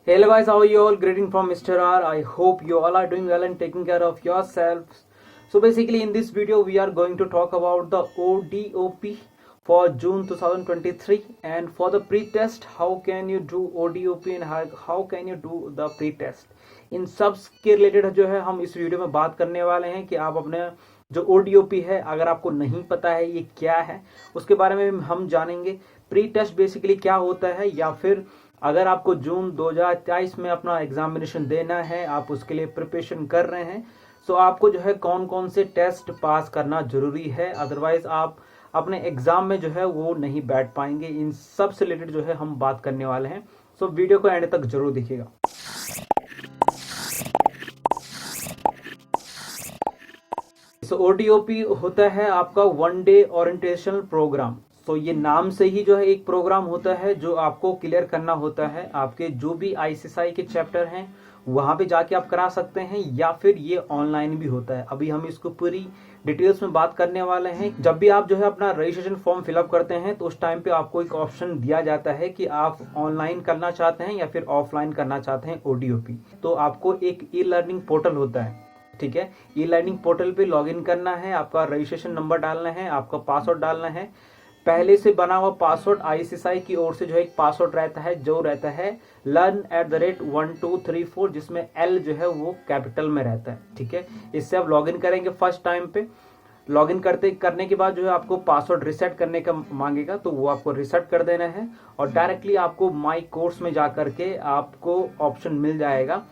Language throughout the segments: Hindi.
Hello guys, how are you all? Greeting from Mr. R. I hope you all are doing well and taking care of yourselves. So basically in this video we are going to talk about the ODOP for June 2023 and for the pre-test how can you do ODOP and how can you do the pre-test. इन सब के रिलेटेड जो है हम इस वीडियो में बात करने वाले हैं कि आप अपने जो ODOP है अगर आपको नहीं पता है ये क्या है उसके बारे में हम जानेंगे। प्री टेस्ट बेसिकली क्या होता है या फिर अगर आपको जून 2023 में अपना एग्जामिनेशन देना है, आप उसके लिए प्रिपरेशन कर रहे हैं, तो आपको जो है कौन कौन से टेस्ट पास करना जरूरी है, अदरवाइज आप अपने एग्जाम में जो है वो नहीं बैठ पाएंगे। इन सब से रिलेटेड जो है हम बात करने वाले हैं, सो वीडियो को एंड तक जरूर देखिएगा। ODOP होता है आपका वन डे ओरिएंटेशनल प्रोग्राम। तो ये नाम से ही जो है एक प्रोग्राम होता है जो आपको क्लियर करना होता है। आपके जो भी ICSI के चैप्टर हैं वहां पे जाके आप करा सकते हैं या फिर ये ऑनलाइन भी होता है। अभी हम इसको पूरी डिटेल्स में बात करने वाले हैं। जब भी आप जो है अपना रजिस्ट्रेशन फॉर्म फिलअप करते हैं तो उस टाइम पे आपको एक ऑप्शन दिया जाता है कि आप ऑनलाइन करना चाहते हैं या फिर ऑफलाइन करना चाहते हैं ODOP। तो आपको एक ई-लर्निंग पोर्टल होता है, ठीक है। ई लर्निंग पोर्टल पे लॉगिन करना है, आपका रजिस्ट्रेशन नंबर डालना है, आपका पासवर्ड डालना है। पहले से बना हुआ पासवर्ड ICSI की ओर से जो है एक पासवर्ड रहता है जो रहता है learn@1234, जिसमें L जो है वो कैपिटल में रहता है, ठीक है। इससे आप लॉगिन करेंगे फर्स्ट टाइम पे। लॉगिन करने के बाद जो है आपको पासवर्ड रिसेट करने का मांगेगा, तो वो आपको रिसेट कर देना है और डायरेक्टली आपको माई कोर्स में जा करके आपको ऑप्शन मिल जाएगा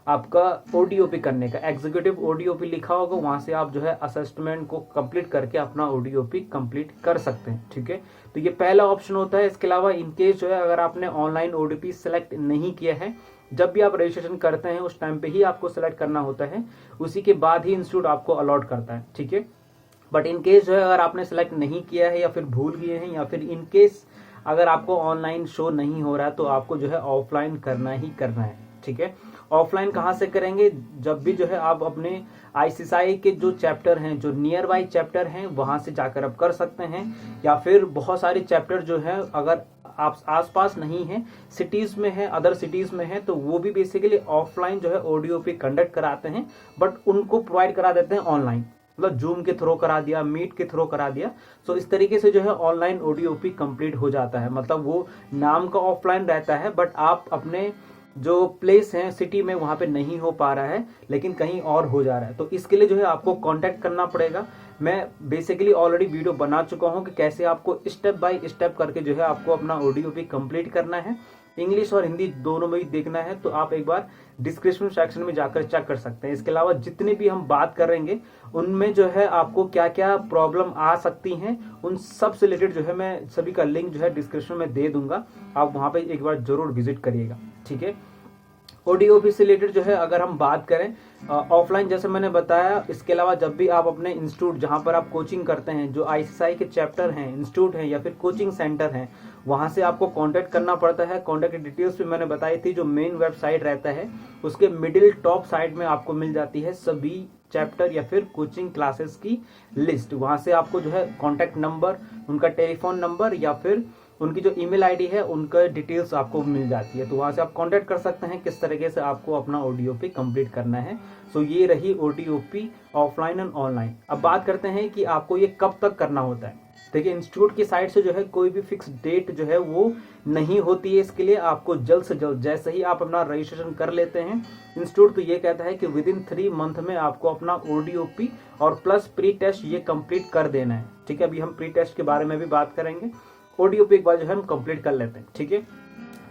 आपका ODOP करने का। एग्जीक्यूटिव ODOP लिखा होगा, वहां से आप जो है असेसमेंट को कंप्लीट करके अपना ODOP कंप्लीट कर सकते हैं, ठीक है। तो ये पहला ऑप्शन होता है। इसके अलावा इनकेस जो है अगर आपने ऑनलाइन ODOP सेलेक्ट नहीं किया है, जब भी आप रजिस्ट्रेशन करते हैं उस टाइम पे ही आपको सेलेक्ट करना होता है, उसी के बाद ही इंस्टीट्यूट आपको अलॉट करता है, ठीक है। बट इनकेस जो है अगर आपने सेलेक्ट नहीं किया है या फिर भूल गए हैं या फिर इनकेस अगर आपको ऑनलाइन शो नहीं हो रहा है तो आपको जो है ऑफलाइन करना ही करना है, ठीक है। ऑफलाइन कहाँ से करेंगे? जब भी जो है आप अपने ICSI के जो चैप्टर हैं, जो नियर बाई चैप्टर हैं, वहां से जाकर आप कर सकते हैं। या फिर बहुत सारे चैप्टर जो है अगर आप आसपास नहीं है, सिटीज में है, अदर सिटीज में है, तो वो भी बेसिकली ऑफलाइन जो है ODOP कंडक्ट कराते हैं, बट उनको प्रोवाइड करा देते हैं ऑनलाइन। मतलब जूम के थ्रू करा दिया, मीट के थ्रू करा दिया। सो इस तरीके से जो है ऑनलाइन ODOP कंप्लीट हो जाता है। मतलब वो नाम का ऑफलाइन रहता है बट आप अपने जो प्लेस है सिटी में वहां पे नहीं हो पा रहा है लेकिन कहीं और हो जा रहा है, तो इसके लिए जो है आपको कांटेक्ट करना पड़ेगा। मैं बेसिकली ऑलरेडी वीडियो बना चुका हूं कि कैसे आपको स्टेप बाय स्टेप करके जो है आपको अपना ODOP कंप्लीट करना है। इंग्लिश और हिंदी दोनों में ही देखना है तो आप एक बार डिस्क्रिप्शन सेक्शन में जाकर चेक कर सकते हैं। इसके अलावा जितने भी हम बात करेंगे उनमें जो है आपको क्या क्या प्रॉब्लम आ सकती हैं, उन सब से रिलेटेड जो है मैं सभी का लिंक जो है डिस्क्रिप्शन में दे दूंगा, आप वहां पे एक बार जरूर विजिट करिएगा, ठीक है। ODOP से रिलेटेड जो है अगर हम बात करें ऑफलाइन, जैसे मैंने बताया, इसके अलावा जब भी आप अपने इंस्टीट्यूट जहां पर आप कोचिंग करते हैं, जो ICSI के चैप्टर हैं, इंस्टीट्यूट हैं या फिर कोचिंग सेंटर हैं, वहां से आपको कांटेक्ट करना पड़ता है। कांटेक्ट डिटेल्स भी मैंने बताई थी। जो मेन वेबसाइट रहता है उसके मिडिल टॉप साइड में आपको मिल जाती है सभी चैप्टर या फिर कोचिंग क्लासेस की लिस्ट। वहां से आपको जो है कॉन्टेक्ट नंबर, उनका टेलीफोन नंबर या फिर उनकी जो ईमेल आईडी है उनका डिटेल्स आपको मिल जाती है, तो वहां से आप कांटेक्ट कर सकते हैं किस तरीके से आपको अपना ODOP कंप्लीट करना है। सो ये रही ODOP ऑफलाइन एंड ऑनलाइन। अब बात करते हैं कि आपको ये कब तक करना होता है। देखिए इंस्टीट्यूट की साइड से जो है कोई भी फिक्स डेट जो है वो नहीं होती है। इसके लिए आपको जल्द से जल्द जैसे ही आप अपना रजिस्ट्रेशन कर लेते हैं, इंस्टीट्यूट तो ये कहता है कि विदिन 3 मंथ में आपको अपना ODOP और प्लस प्री टेस्ट ये कंप्लीट कर देना है, ठीक है। अभी हम प्री टेस्ट के बारे में भी बात करेंगे, ODOP एक बार जो है हम कंप्लीट कर लेते हैं, ठीक है।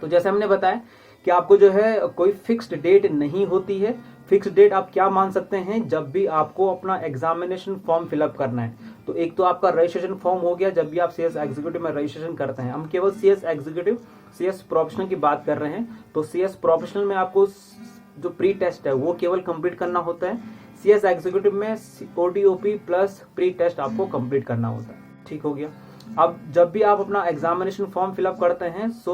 तो जैसे हमने बताया कि आपको जो है कोई फिक्स्ड डेट नहीं होती है। फिक्स्ड डेट आप क्या मान सकते हैं? जब भी आपको अपना एग्जामिनेशन फॉर्म फिलअप करना है, तो एक तो आपका रजिस्ट्रेशन फॉर्म हो गया जब भी आप CS एग्जीक्यूटिव में रजिस्ट्रेशन करते हैं। हम केवल CS एग्जीक्यूटिव, CS प्रोफेशनल की बात कर रहे हैं, तो CS प्रोफेशनल में आपको जो प्री टेस्ट है वो केवल कंप्लीट करना होता है। CS एग्जीक्यूटिव में ODOP प्लस प्री टेस्ट आपको कंप्लीट करना होता है, ठीक हो गया। अब जब भी आप अपना एग्जामिनेशन फॉर्म फिलअप करते हैं सो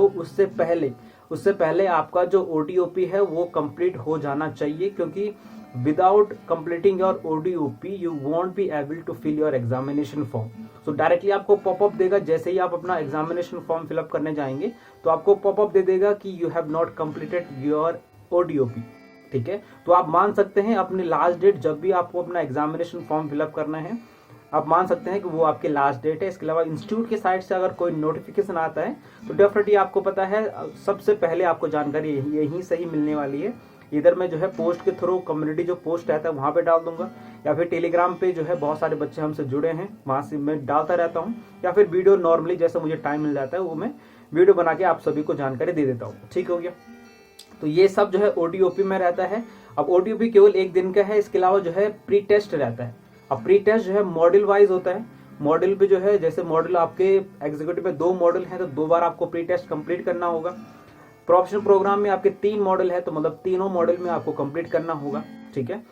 उससे पहले आपका जो ODOP है वो कंप्लीट हो जाना चाहिए, क्योंकि without completing your ODOP you won't be able to fill your examination form. So directly आपको पॉपअप देगा जैसे ही आप अपना एग्जामिनेशन फॉर्म फिलअप करने जाएंगे तो आपको पॉपअप दे देगा कि you have not completed your ODOP. ठीक है, तो आप मान सकते हैं अपनी लास्ट डेट जब भी आपको अपना एग्जामिनेशन फॉर्म फिलअप करना है आप मान सकते हैं कि वो आपके लास्ट डेट है. इसके अलावा इंस्टीट्यूट के साइड से अगर कोई नोटिफिकेशन आता है तो डेफिनेटली आपको पता है सबसे पहले आपको जानकारी यहीं से ही मिलने वाली है. इधर मैं जो है पोस्ट के थ्रू कम्युनिटी जो पोस्ट रहता है वहाँ पे डाल दूंगा, या फिर टेलीग्राम पे जो है बहुत सारे बच्चे हमसे जुड़े हैं वहाँ से मैं डालता रहता हूँ, या फिर वीडियो नॉर्मली जैसे मुझे टाइम मिल जाता है वो मैं वीडियो बना के आप सभी को जानकारी दे देता हूँ. ठीक हो गया, तो ये सब जो है ODOP में रहता है. अब ODOP केवल एक दिन का है. इसके अलावा जो है प्री टेस्ट रहता है. अब प्री टेस्ट जो है मॉड्यूल वाइज होता है. मॉड्यूल पे जो है जैसे मॉड्यूल आपके एग्जीक्यूटिव में 2 मॉड्यूल हैं तो 2 बार आपको प्री टेस्ट कंप्लीट करना होगा. प्रोफेशनल प्रोग्राम में आपके 3 मॉडल है तो मतलब तीनों मॉडल में आपको कंप्लीट करना होगा. ठीक है,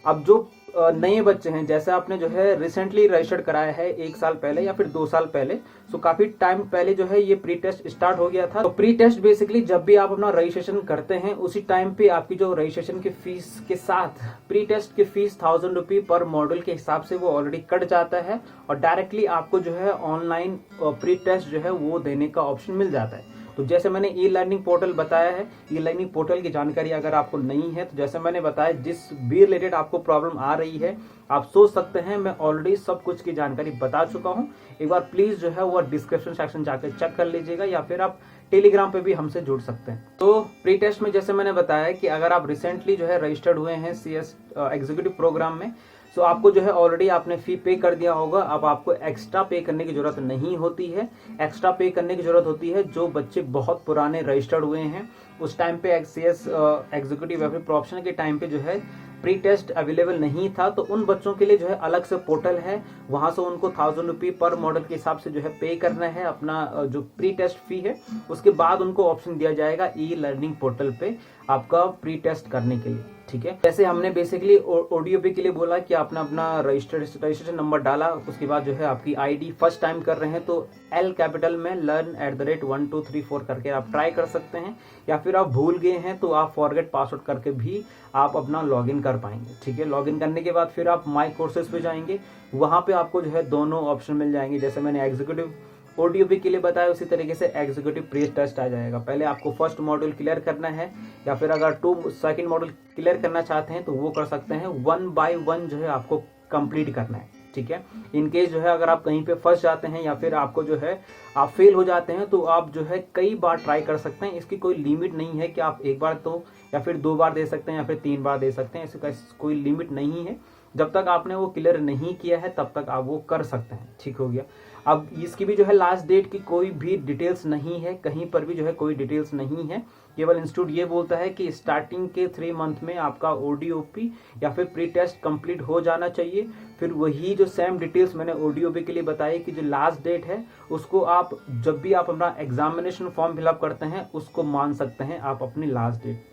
अब जो नए बच्चे हैं जैसे आपने जो है रिसेंटली रजिस्टर्ड कराया है 1 साल पहले या फिर 2 साल पहले, तो काफी टाइम पहले जो है ये प्री टेस्ट स्टार्ट हो गया था. तो प्री टेस्ट बेसिकली जब भी आप अपना रजिस्ट्रेशन करते हैं उसी टाइम पे आपकी जो रजिस्ट्रेशन की फीस के साथ प्री टेस्ट की फीस 1000 रुपये पर मॉड्यूल के हिसाब से वो ऑलरेडी कट जाता है और डायरेक्टली आपको जो है ऑनलाइन प्री टेस्ट जो है वो देने का ऑप्शन मिल जाता है. तो जैसे मैंने ई लर्निंग पोर्टल बताया है, ई लर्निंग पोर्टल की जानकारी अगर आपको नहीं है तो जैसे मैंने बताया जिस भी रिलेटेड आपको प्रॉब्लम आ रही है आप सोच सकते हैं मैं ऑलरेडी सब कुछ की जानकारी बता चुका हूं. एक बार प्लीज जो है वो डिस्क्रिप्शन सेक्शन जाकर चेक कर लीजिएगा या फिर आप टेलीग्राम पे भी हमसे जुड़ सकते हैं. तो प्री टेस्ट में जैसे मैंने बताया कि अगर आप रिसेंटली जो है रजिस्टर्ड हुए हैं CS एग्जीक्यूटिव प्रोग्राम में तो आपको जो है ऑलरेडी आपने फी पे कर दिया होगा. अब आपको एक्स्ट्रा पे करने की जरूरत नहीं होती है. एक्स्ट्रा पे करने की जरूरत होती है जो बच्चे बहुत पुराने रजिस्टर्ड हुए हैं. उस टाइम पे CS एग्जीक्यूटिव या फिर प्रोफेशनल के टाइम पे जो है प्री टेस्ट अवेलेबल नहीं था तो उन बच्चों के लिए जो है अलग से पोर्टल है, वहां से उनको 1000 रुपये पर मॉडल के हिसाब से जो है पे करना है अपना जो प्री टेस्ट फी है. उसके बाद उनको ऑप्शन दिया जाएगा ई लर्निंग पोर्टल पे आपका प्री टेस्ट करने के लिए. ठीक है, जैसे हमने बेसिकली ODOP के लिए बोला कि आपने अपना रजिस्ट्रेशन नंबर डाला, उसके बाद जो है आपकी ID फर्स्ट टाइम कर रहे हैं तो L कैपिटल में learn@1234 करके आप ट्राई कर सकते हैं, या फिर आप भूल गए हैं तो आप फॉरगेट पासवर्ड करके भी आप अपना लॉगिन कर पाएंगे. ठीक है, लॉगिन करने के बाद फिर आप माई कोर्सेज पे जाएंगे, वहां पे आपको जो है दोनों ऑप्शन मिल जाएंगे. जैसे मैंने एग्जीक्यूटिव ODOP के लिए बताया उसी तरीके से एग्जीक्यूटिव प्री टेस्ट आ जाएगा. पहले आपको फर्स्ट मॉड्यूल क्लियर करना है या फिर अगर सेकंड मॉड्यूल क्लियर करना चाहते हैं तो वो कर सकते हैं. 1 बाय 1 जो है आपको कंप्लीट करना है. ठीक है, इनकेस जो है अगर आप कहीं पे फंस जाते हैं या फिर आपको जो है आप फेल हो जाते हैं तो आप जो है कई बार ट्राई कर सकते हैं. इसकी कोई लिमिट नहीं है कि आप 1 बार तो या फिर 2 बार दे सकते हैं या फिर 3 बार दे सकते हैं. इसका कोई लिमिट नहीं है. जब तक आपने वो क्लियर नहीं किया है तब तक आप वो कर सकते हैं. ठीक हो गया. अब इसकी भी जो है लास्ट डेट की कोई भी डिटेल्स नहीं है, कहीं पर भी जो है कोई डिटेल्स नहीं है. केवल इंस्टीट्यूट ये बोलता है कि स्टार्टिंग के 3 मंथ में आपका ODOP या फिर प्री टेस्ट कंप्लीट हो जाना चाहिए. फिर वही जो सेम डिटेल्स मैंने ODOP के लिए बताई कि जो लास्ट डेट है उसको आप जब भी आप अपना एग्जामिनेशन फॉर्म फिलअप करते हैं उसको मान सकते हैं आप अपनी लास्ट डेट.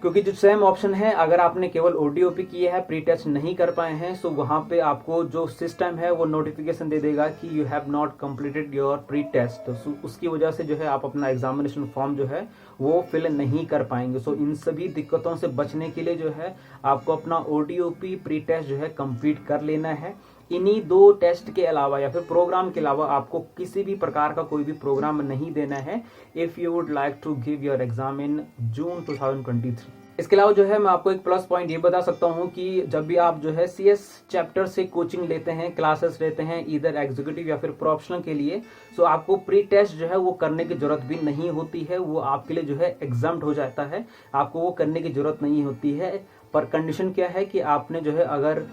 क्योंकि जो सेम ऑप्शन है अगर आपने केवल ODOP किया है प्री टेस्ट नहीं कर पाए हैं तो वहां पे आपको जो सिस्टम है वो नोटिफिकेशन दे देगा कि you have not completed your pre test. तो उसकी वजह से जो है आप अपना एग्जामिनेशन फॉर्म जो है वो फिल नहीं कर पाएंगे. सो इन सभी दिक्कतों से बचने के लिए जो है आपको अपना ODOP प्री टेस्ट जो है कंप्लीट कर लेना है. इन्हीं 2 टेस्ट के अलावा या फिर प्रोग्राम के अलावा आपको किसी भी प्रकार का कोई भी प्रोग्राम नहीं देना है if you would like to give your exam in June 2023. इसके अलावा जो है मैं आपको एक प्लस पॉइंट ये बता सकता हूँ कि जब भी आप जो है CS चैप्टर से कोचिंग लेते हैं, क्लासेस लेते हैं इधर एग्जीक्यूटिव या फिर प्रोफेशनल के लिए, तो आपको प्री टेस्ट जो है वो करने की जरूरत भी नहीं होती है. वो आपके लिए जो है एग्जाम्प्ट हो जाता है, आपको वो करने की जरूरत नहीं होती है. पर कंडीशन क्या है कि आपने जो है अगर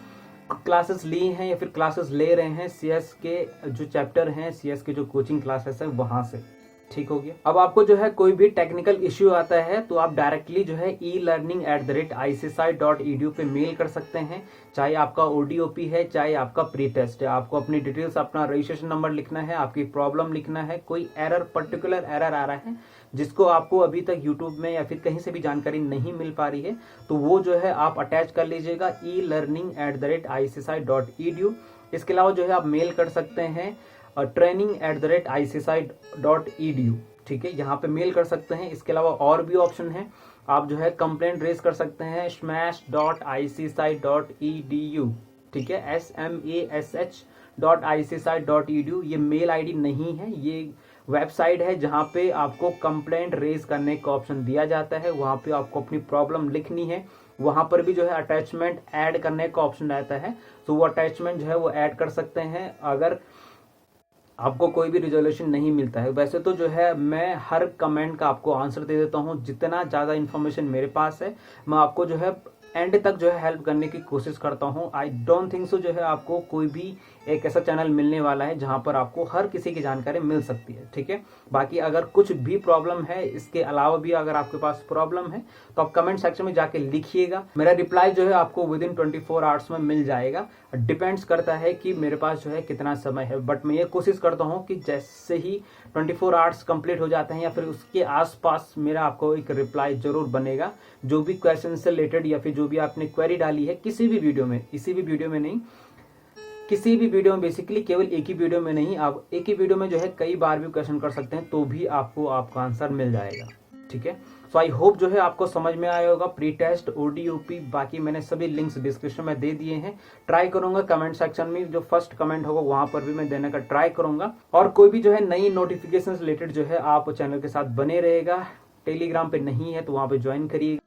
क्लासेस ली हैं या फिर क्लासेस ले रहे हैं CS के जो चैप्टर हैं, CS के जो कोचिंग क्लासेस हैं वहां से. ठीक हो गया. अब आपको जो है कोई भी टेक्निकल इश्यू आता है तो आप डायरेक्टली जो है elearning@icci.edu पे मेल कर सकते हैं. चाहे आपका ODOP है चाहे आपका प्री टेस्ट है, आपको अपनी डिटेल्स अपना रजिस्ट्रेशन नंबर लिखना है, आपकी प्रॉब्लम लिखना है, कोई पर्टिकुलर एरर आ रहा है जिसको आपको अभी तक यूट्यूब में या फिर कहीं से भी जानकारी नहीं मिल पा रही है तो वो जो है आप अटैच कर लीजिएगा elearning@icci.edu. इसके अलावा जो है आप मेल कर सकते हैं training@icci.edu. ठीक है, यहाँ पे मेल कर सकते हैं। इसके अलावा और भी ऑप्शन है, आप जो है कंप्लेंट रेज कर सकते हैं smash.icci.edu, ठीक है, smash.icci.edu। ये मेल आईडी नहीं है, ये वेबसाइट है जहाँ पे आपको कंप्लेंट रेज करने का ऑप्शन दिया जाता है। वहाँ पे आपको अपनी प्रॉब्लम लिखनी है, वहाँ पर भी जो है अटैचमेंट ऐड करने का ऑप्शन रहता है, तो वो अटैचमेंट जो है वो ऐड कर सकते हैं अगर आपको कोई भी रिजोल्यूशन नहीं मिलता है। वैसे तो जो है मैं हर कमेंट का आपको आंसर दे देता हूँ, जितना ज़्यादा इन्फॉर्मेशन मेरे पास है मैं आपको जो है एंड तक जो है हेल्प करने की कोशिश करता हूँ। आई डोंट थिंक सो जो है आपको कोई भी एक ऐसा चैनल मिलने वाला है जहाँ पर आपको हर किसी की जानकारी मिल सकती है, ठीक है। बाकी अगर कुछ भी प्रॉब्लम है, इसके अलावा भी अगर आपके पास प्रॉब्लम है तो आप कमेंट सेक्शन में जाके लिखिएगा। मेरा रिप्लाई जो है आपको विद इन 24 आवर्स में मिल जाएगा। डिपेंड्स करता है कि मेरे पास जो है कितना समय है, बट मैं ये कोशिश करता हूँ कि जैसे ही 24 आवर्स कंप्लीट हो जाते हैं या फिर उसके आसपास मेरा आपको एक रिप्लाई जरूर बनेगा। जो भी क्वेश्चन से रिलेटेड या फिर जो भी आपने क्वेरी डाली है किसी भी वीडियो में, इसी भी वीडियो में नहीं, किसी भी वीडियो में, बेसिकली केवल एक ही वीडियो में नहीं, आप एक ही वीडियो में जो है कई बार भी क्वेश्चन कर सकते हैं तो भी आपको आपका आंसर मिल जाएगा, ठीक है। सो आई होप जो है आपको समझ में आया होगा प्री टेस्ट ODUP। बाकी मैंने सभी लिंक्स डिस्क्रिप्शन में दे दिए हैं। ट्राई करूंगा कमेंट सेक्शन में जो फर्स्ट कमेंट होगा वहां पर भी मैं देने का ट्राई करूंगा। और कोई भी जो है नई नोटिफिकेशन रिलेटेड जो है आप चैनल के साथ बने रहेगा। टेलीग्राम पे नहीं है तो वहां पे ज्वाइन करिए।